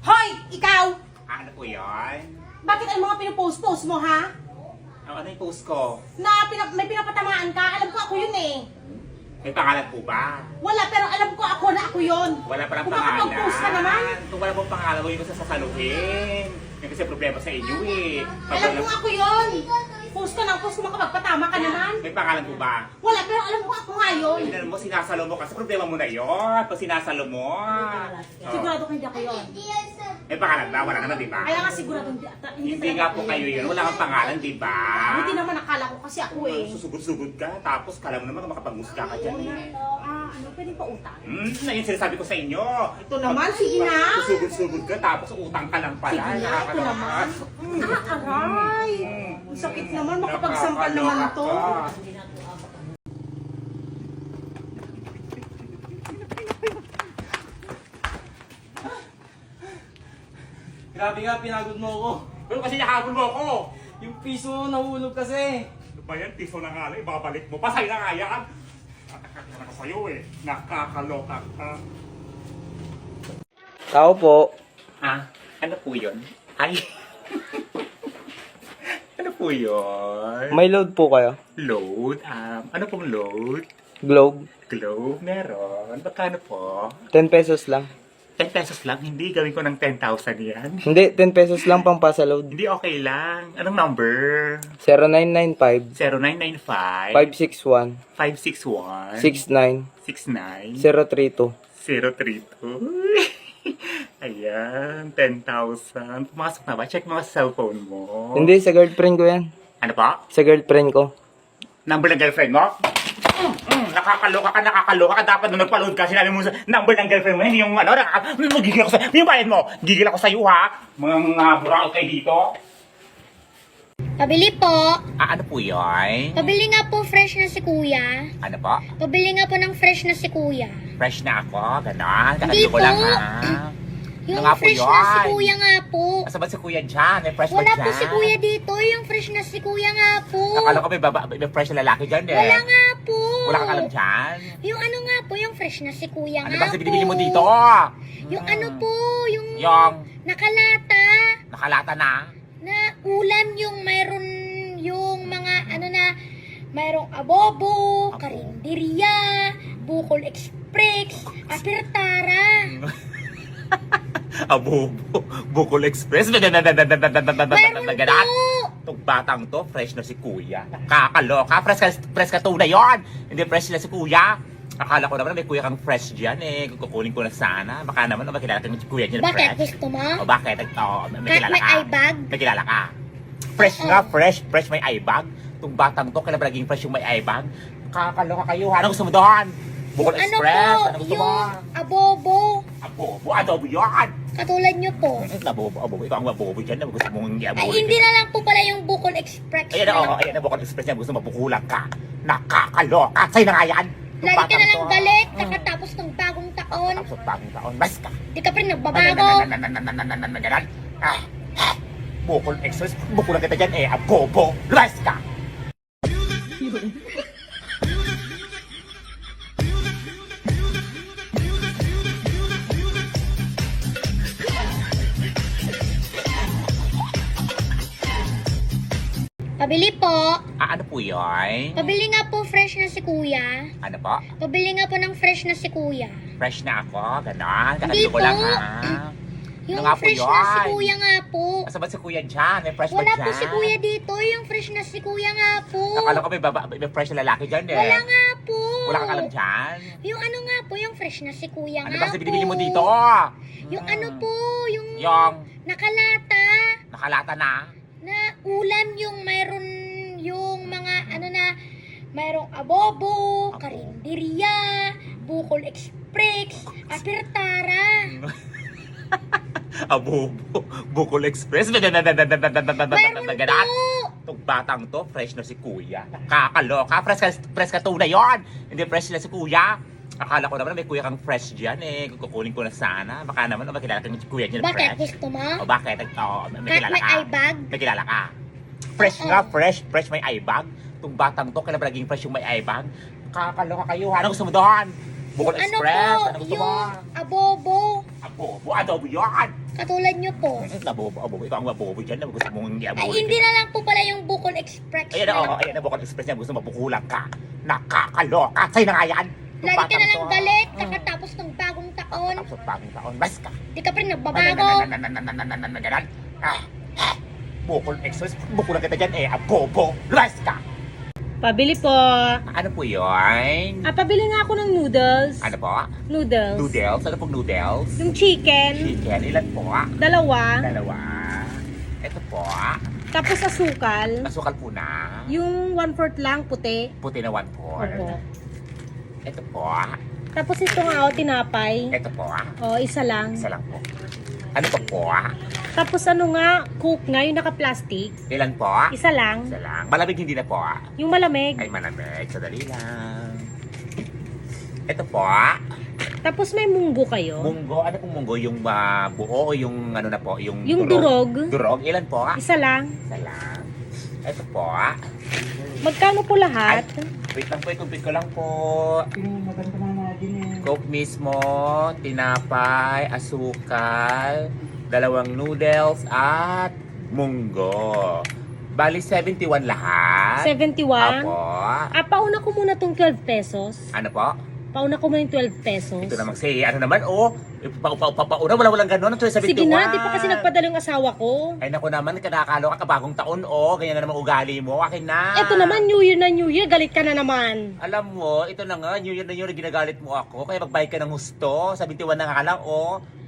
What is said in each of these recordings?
Hoy! Ikaw! Ano po yun? Bakit ang mga pinupost-post mo, ha? Ano yung post ko? May pinapatamaan ka? Alam ko ako yun eh. May pangalan po ba? Wala, pero alam ko ako na ako yun. Wala palang Kung pangalan. makapag-post ka naman. Kung wala pong pangalan, huwag ko sasaluhin. Yung kasi problema sa inyo eh. Alam ko ako yun. Post ka ng post kung makapagpatama ka naman. May pangalan po ba? Wala, pero alam ko ako nga yun. Tingnan mo, sinasalo mo kasi problema mo na yun. Pag sinasalo mo. Sigurado ko hindi ako yun. May pangalan ba? Wala naman, di ba? Kaya nga sigurado Hindi talaga nga ako po kayo yun. Wala kang pangalan, di ba? Hindi naman akala ko kasi ako eh. Susugod-sugod ka, tapos kala mo naman makapag-musga ka dyan eh. Ano, pwedeng pa utang? Na yun sinasabi ko sa inyo. Ito naman, sige na. Susugod-sugod ka, tapos utang ka lang pala. Sige na, ito naman. Aray! Ang sakit naman, makapagsampal naman to. Grabe nga, pinagod mo ako. Pero kasi nahabol mo ako. Yung piso mo nahulog kasi. Ano ba yan? Piso na nga lang, ibabalik mo. Pasay na nga yan. Nakakakita ka sa'yo eh. Nakakaloka ka. Tao po. Ah, ano po yun? Ay. Ano po yun? May load po kayo? Load? Ano pong load? Globe? Globe? Meron. Magkano po? 10 pesos lang. 10 pesos lang? Hindi, gawin ko ng 10,000 yan. Hindi, 10 pesos lang pang pasa load. Hindi, okay lang. Anong number? 0995 0995 561 561 69 69 032. 032. Ayan, 10,000. Pumasok na ba? Check mo sa cellphone mo. Hindi, sa girlfriend ko yan. Ano pa? Sa girlfriend ko. Number ng girlfriend mo? Nakakaloka ka. Dapat nung nagpa-load ka, sinabi mo sa number ng girlfriend mo. Hindi yung ano, magigil ako sa'yo. Yung bayad mo, gigil ako sa'yo ha. Mga burakot kayo dito. Pabili po. Ano po yun? Pabili nga po fresh na si kuya. Ano po? Pabili nga po ng fresh na si kuya. Fresh na ako, gano'n. Hindi Kakaligo ko po. lang ha. Yung Ano nga po fresh na si yun? kuya nga po. Asa ba si kuya dyan? May fresh ba Wala dyan? po si kuya dito. Yung fresh na si kuya nga po. Akala ko may fresh na lalaki dyan eh. Wala nga po. Wala kang alam dyan? Yung ano nga po, yung fresh na si kuya Ano nga ba kasi po. binibili mo dito? Yung ano po, yung Yung nakalata. nakalata na. Na ulam yung mayroon yung mga ano na mayroong abobo, karinderya, bukol express, apertara. Abobo, Bukol Express. Mayroon Ganun. po. Itong batang to, fresh na si kuya. Nakakaloka. Fresh ka tunay yon. Hindi fresh na si kuya. Akala ko naman may kuya kang fresh dyan eh. Kukunin ko na sana. Baka naman makilala ka ng kuya dyan na Bakit? fresh. Gusto mo? O bakit? Oo, may Kahit kilala may ka. eye bag? May kilala ka. Fresh nga, fresh. Fresh may eye bag. Itong batang to, kailan ba naging fresh yung may eye bag? Nakakaloka kayo. Ano gusto mo doon? Bukol Ano Express. po? Ano gusto Yung mo? abobo. Abobo. Adobo yan. Katulad nyo po. Abobo. Ikaw ang mabobo dyan. Gusto mong hindi Ay, abobo. hindi na lang po pala yung bukol express. Ayan na, ayan na, Bukol Express niya. Gusto mabukulang ka. Nakakaloka. Sa'yo na nga yan. Lagi ka na lang galit. Nakatapos ng bagong taon. Tapos bagong taon. Bas ka. Di ka pa rin nagbabago. Ganon. Bukol Express. Bukulang kita dyan eh. Abobo. Bas ka. Pabili po. Ano po yun? Pabili nga po fresh na si kuya. Ano po? Pabili nga po ng fresh na si kuya. Fresh na ako. Ganon. Hindi Kakaligo ko lang po. ha. Yung Ano nga po fresh na si yun? kuya nga po. Asa ba si kuya dyan? May fresh ba Wala dyan? po si kuya dito. Yung fresh na si kuya nga po. Akala ko may fresh na lalaki dyan eh. Wala nga po. Wala kang alam dyan? Yung ano nga po, yung fresh na si kuya Ano nga ba kasi po. binibili mo dito? Yung ano po, yung Yung nakalata. nakalata na. Na ulam yung mayroon yung mga ano na mayroong abobo, karinderya, bukol express, apertara. Abobo, Bukol Express. Mayroon Ganon. po. Itong batang to, fresh na si kuya. Nakakaloka. Fresh ka tunay yon. Hindi fresh na si kuya. Akala ko naman may kuya kang fresh dyan eh. Kukunin ko na sana. Baka naman makilala ka ng kuya dyan na Bakit? fresh. Gusto mo? O bakit? Oo, may Kahit kilala may ka. eye bag? May kilala ka. Fresh nga, fresh may eye bag. Itong batang to, kailan ba naging fresh yung may eye bag? Nakakaloka kayo ha. Ano gusto mo doon? Bukol Ano Express. po? Ano gusto mo? Yung abobo. Abobo. Adobo yan. Katulad nyo po. Abobo. Ikaw ang abobo dyan. Gusto mong hindi Ay, abobo. hindi na lang po pala yung Bukol Express. Ayan na, ayan na, Bukol Express niya. Gusto mabukulan ka. Nakakaloka. Sa'yo na nga yan. Lagi ka na lang galit, kakatapos ng bagong taon. Tapos bagong taon. Bas ka. Di ka pa rin nagbabago. Ganon. Bukol Express. Bukulan kita dyan eh. Abobo. Bas ka. Pabili po. Ano po yun? Pabili nga ako ng noodles. Ano po? Noodles. Noodles? Ano pong noodles? Yung chicken. Chicken. Ilan po? Dalawa. Dalawa. Ito po. Tapos asukal. Asukal po na. Yung 1/4 lang, puti. Puti na 1/4. Opo. Ito po. Tapos ito nga, tinapay. Ito po. Isa lang. Isa lang po. Ano pa po? Tapos ano nga, coke nga, yung naka-plastic. Ilan po? Isa lang. Isa lang. Malamig hindi na po. Yung malamig. Ay, malamig. Sadali lang. Ito po. Tapos may munggo kayo. Munggo. Ano pong munggo? Yung buo o yung ano na po? Yung durog. Durog. Ilan po? Isa lang. Isa lang. Ito po. Magkano po lahat? Wait lang po. I-complete ko lang po. Coke mismo. Tinapay. Asukal. Dalawang noodles. At munggo. Bali 71 lahat. 71? Apo. Pauna ko muna tong 12 pesos. Ano po? Pauna ko muna yung 12 pesos. Ito namang say, ano naman, pauna, walang gano'n, 71. Sige na, di pa kasi nagpadala yung asawa ko. Ay naku naman, kinakalo ka kabagong taon, ganyan na naman ugali mo, akin na. Ito naman, New Year na New Year, galit ka na naman. Alam mo, ito na nga, New Year na New Year, ginagalit mo ako, kaya magbayad ka ng husto, 71 na nga lang,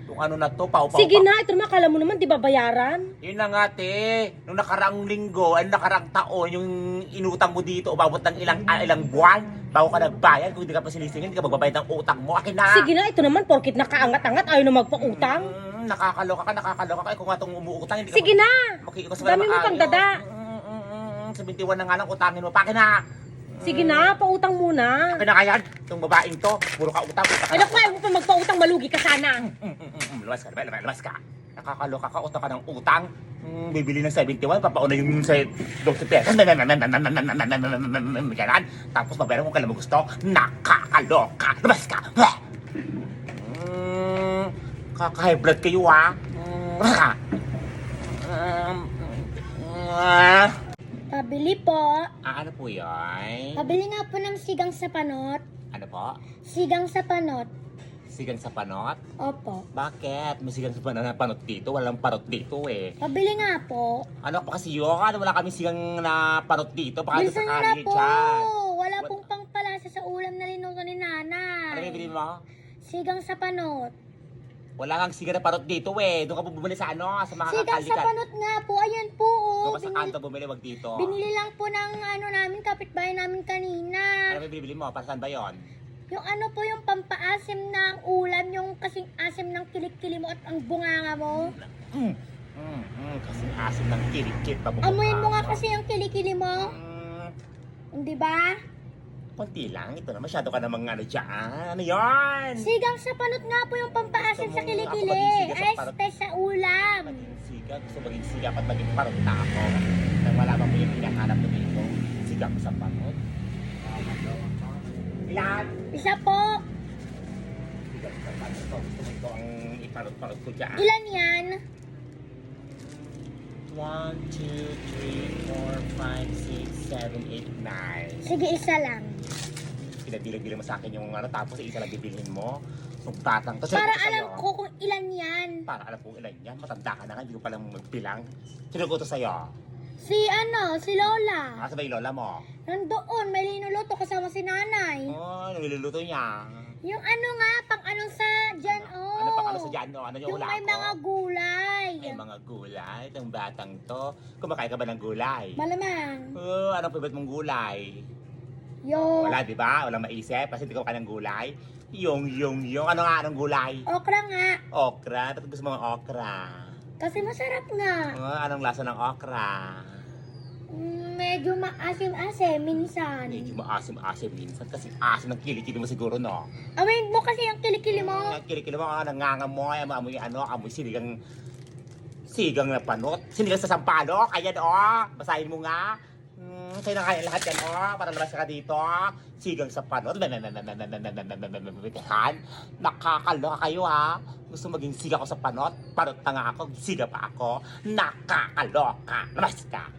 Yung ano na to, pau. Sige na, ito naman, kala mo naman, di ba bayaran? Yun na nga, te. Nung nakaraang linggo, nakaraang taon, yung inutang mo dito, umabot ng ilang buwan, bago ka nagbayad, kung hindi ka pa sinisingin, hindi ka magbabayad ng utang mo, akin na. Sige na, ito naman, porkit nakaangat-angat, ayaw na magpautang. Nakakaloka ka. Kung nga itong umuutang, hindi ka Sige na, makikita dami mo pang dada. 71 na nga lang utangin mo, pakin na. Sige na, pautang muna. Akin na kaya, itong babaeng to, puro ka utang. Ay, naku, ayaw mo pa magpautang, malugi ka sana. Lumas ka. Nakakaloka ka, utang ka ng utang. Bibili ng 71, papauna yung sa 12 pesos. Ganan. Tapos mabayaran mo kailan mo gusto. Nakakaloka. Lumas ka. Kaka-high blood kayo, ha? Pabili po. Ano po yan? Pabili nga po ng sigang sa panot. Ano po? Sigang sa panot. Sigang sa panot? Opo. Bakit? May sigang sa panot dito? Walang panot dito eh. Pabili nga po. Ano pa kasi yun? Ano, wala kami sigang na panot dito? Baka Minsan sa na kali po. dyan. Wala pong pangpalasa sa ulam na linuto ni Ano nanay. bibili mo? Sigang sa panot. Wala kang sigang na panot dito eh. Doon ka po bumili sa ano? Sa mga Sigang sa kakalikan. panot nga po. Ayan po. Doon ka sa Binili, kanto bumili, wag dito. binili lang po ng namin, kapitbahay namin kanina. Ano bibili mo? Para saan ba yun? Yung ano po yung pampaasim ng ulam, yung kasing asim ng kilik-kili mo at ang bunganga mo. Kasi asim ng kilikit. Amuin mo nga kasi yung kilikili mo. Di ba? Konti lang. Ito na. Masyado ka namang ano dyan. Ano yun? Sigang sa panot nga po yung pampaasim Gusto sa mo kilikili. ako maging siga sa Ay, panot? stress sa ulam. Maging siga. Gusto maging siga at maging parot na ako. Nang malaman mo yung pinahanap ko dito. Sigang sa panot. Ilan? Isa po. Sigang sa panot. Gusto mo ito ang iparot-parot ko dyan. Ilan yan? 1, 2, 3, 4, 5, 6, 7, 8, 9. Sige, isa lang. Pinadilag-dilag mo sa akin yung ano, tapos isa lang bibilhin mo. Sugtatang. Kasi Para ito sa'yo. alam ko kung ilan yan. Para alam kong ilan yan. Matanda ka na nga, hindi ko palang magbilang. Sino ko to sa'yo? Si Lola. Asa ba yung lola mo? Nandoon, may linuluto kasama si nanay. Niluluto niya. Yung ano nga, pang anong sa dyan, oh. Ano pang ano sa dyan, no? Ano yung Yung hula may ko? mga gulay. May mga gulay. Itong batang to. Kumakain ka ba ng gulay? Malamang. Anong favorite mong gulay? Yung Wala, di ba? Walang maisip. Kasi hindi ko kumakain ng gulay. Yung. Ano nga, anong gulay? okra nga. Okra. Ba't gusto mo ng okra? Kasi masarap nga. Anong lasa ng okra? Medyo maasim-asim minsan. Medyo maasim-asim minsan kasi asim ng kilikili mo siguro, no? Amoy mo kasi yung kilikili mo. Kilikili mo, nangangamoy, amoy sigang na panot. Sinigang sa sampalok, ayan, basahin mo nga. Sa'yo na kaya lahat yan, para labas ka dito. Sigang sa panot. Nakakaloka kayo, ha? Gusto maging siga ko sa panot? Panot na nga ako, siga pa ako. Nakakaloka. Labas ka.